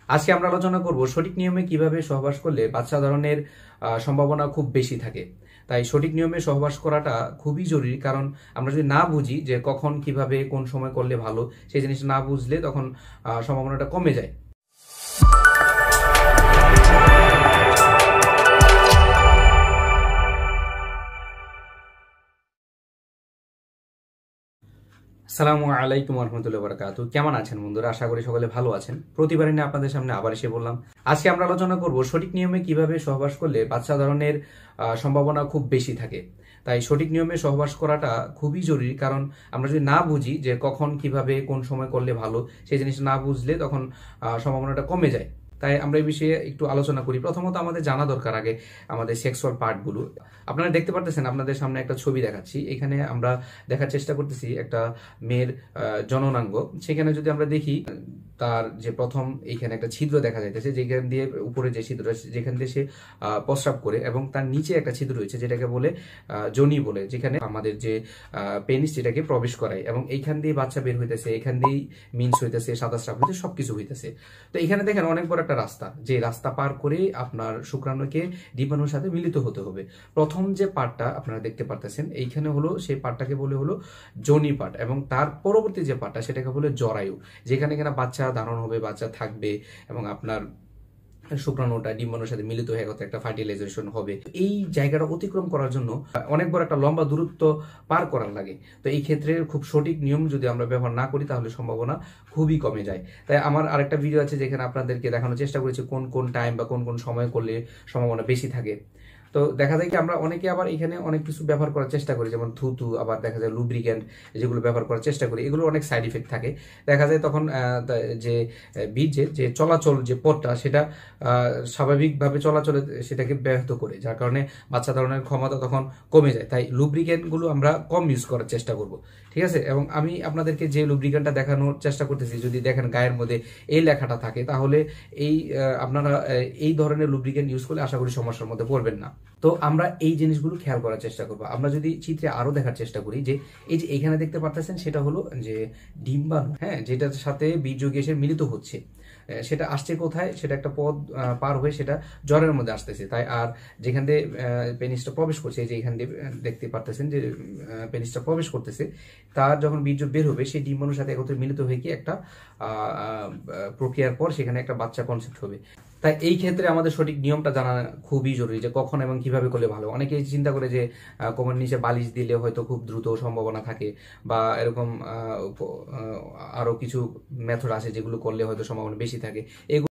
আজকে আমরা আলোচনা করব সঠিক নিয়মে কিভাবে সহবাস করলে বাচ্চা ধারণের সম্ভাবনা খুব বেশি থাকে। তাই সঠিক নিয়মে সহবাস করাটা খুবই জরুরি, কারণ আমরা যদি না বুঝি যে কখন কিভাবে কোন সময় করলে ভালো, সেই জিনিসটা না বুঝলে তখন সম্ভাবনাটা কমে যায়। আসসালামু আলাইকুম রহমতুল্লাহ বারাকাতু। কেমন আছেন বন্ধুরা? আশা করি সকলে ভালো আছেন। প্রতিবারই নিয়ে আপনাদের সামনে আবার এসে বললাম। আজকে আমরা আলোচনা করব সঠিক নিয়মে কিভাবে সহবাস করলে বাচ্চা ধারণের সম্ভাবনা খুব বেশি থাকে। তাই সঠিক নিয়মে সহবাস করাটা খুবই জরুরি, কারণ আমরা যদি না বুঝি যে কখন কিভাবে কোন সময় করলে ভালো, সেই জিনিসটা না বুঝলে তখন সম্ভাবনাটা কমে যায়। তাই আমরা এই বিষয়ে একটু আলোচনা করি। প্রথমত আমাদের জানা দরকার আগে আমাদের সেক্সুয়াল পার্টগুলো। আপনারা দেখতে পারতেছেন, আপনাদের সামনে একটা ছবি দেখাচ্ছি। এখানে আমরা দেখার চেষ্টা করতেছি একটা মেয়ের জননাঙ্গ। সেখানে যদি আমরা দেখি, তার যে প্রথম এইখানে একটা ছিদ্র দেখা যাইতেছে, যেখান দিয়ে উপরে যে ছিদ্র, যেখান দিয়ে সে প্রস্রাব করে, এবং তার নিচে একটা ছিদ্র রয়েছে যেটাকে বলে যোনি বলে, যেখানে আমাদের যে পেনিস যেটাকে প্রবেশ করায়, এবং এইখান দিয়ে বাচ্চা বের হইতেছে, এখান দিয়েই মিন্স হইতেছে, সাদা স্রাব হইতেছে, সবকিছু হইতেছে। তো এখানে দেখেন অনেক বড় একটা রাস্তা, যে রাস্তা পার করে আপনার শুক্রাণুকে ডিম্বাণুর সাথে মিলিত হতে হবে। প্রথম যে পার্টটা আপনারা দেখতে পারতেছেন, এইখানে হলো সেই পার্টটাকে বলে হলো যোনি পার্ট, এবং তার পরবর্তী যে পার্টটা সেটাকে বলে জরায়ু, যেখানে কিনা বাচ্চা ধারণ হবে, বাচ্চা থাকবে, এবং আপনার শুক্রাণুটা ডিম্বাণুর সাথে মিলিত হয়ে একটা ফার্টিলাইজেশন হবে। এই জায়গাটা অতিক্রম করার জন্য অনেক বড় একটা লম্বা দূরত্ব পার করার লাগে। তো এই ক্ষেত্রে খুব সঠিক নিয়ম যদি আমরা ব্যবহার না করি, তাহলে সম্ভাবনা খুবই কমে যায়। তাই আমার আরেকটা ভিডিও আছে যেখানে আপনাদেরকে দেখানোর চেষ্টা করেছি কোন কোন টাইম বা কোন কোন সময় করলে সম্ভাবনা বেশি থাকে। তো দেখা যায় কি, আমরা অনেকে আবার এখানে অনেক কিছু ব্যবহার করার চেষ্টা করি, যেমন থুতু, আবার দেখা যায় লুব্রিক্যান্ট, যেগুলো ব্যবহার করার চেষ্টা করি, এগুলো অনেক সাইড ইফেক্ট থাকে। দেখা যায় তখন যে বীজের যে চলাচল, যে পথটা, সেটা স্বাভাবিকভাবে চলাচলে সেটাকে ব্যাহত করে, যার কারণে বাচ্চা ধারণের ক্ষমতা তখন কমে যায়। তাই লুব্রিক্যান্টগুলো আমরা কম ইউজ করার চেষ্টা করব, ঠিক আছে? এবং আমি আপনাদেরকে যে লুব্রিক্যান্টটা দেখানোর চেষ্টা করতেছি, যদি দেখেন গায়ের মধ্যে এই লেখাটা থাকে, তাহলে এই আপনারা এই ধরনের লুব্রিক্যান্ট ইউজ করলে আশা করি সমস্যার মধ্যে পড়বেন না। তো আমরা এই জিনিসগুলো খেয়াল করার চেষ্টা করবো। আমরা যদি চিত্রে আরো দেখার চেষ্টা করি, যে এই যে এখানে দেখতে পারতেছেন, সেটা হলো যে ডিম্বাণু, হ্যাঁ, যেটার সাথে বীর্য গ্যাসের মিলিত হচ্ছে, সেটা আসছে কোথায়, সেটা একটা পথ পার হয়ে সেটা জ্বরের মধ্যে আসতেছে। তাই আর যেখান দিয়ে পেনিসটা প্রবেশ করছে, যে এখান দিয়ে দেখতে পারতেছেন যে পেনিসটা প্রবেশ করতেছে, তার যখন বীর্য বের হবে, সেই ডিম্বাণুর সাথে একত্রে মিলিত হয়ে কি একটা প্রক্রিয়ার পর সেখানে একটা বাচ্চা কনসেপ্ট হবে। তাই এই ক্ষেত্রে আমাদের সঠিক নিয়মটা জানা খুবই জরুরি, যে কখন এবং কিভাবে করলে ভালো। অনেকেই চিন্তা করে যে কোমর নিচে বালিশ দিলে হয়তো খুব দ্রুত সম্ভাবনা থাকে, বা এরকম আরো কিছু মেথড আছে যেগুলো করলে হয়তো সম্ভাবনা বেশি থাকে। এগুলো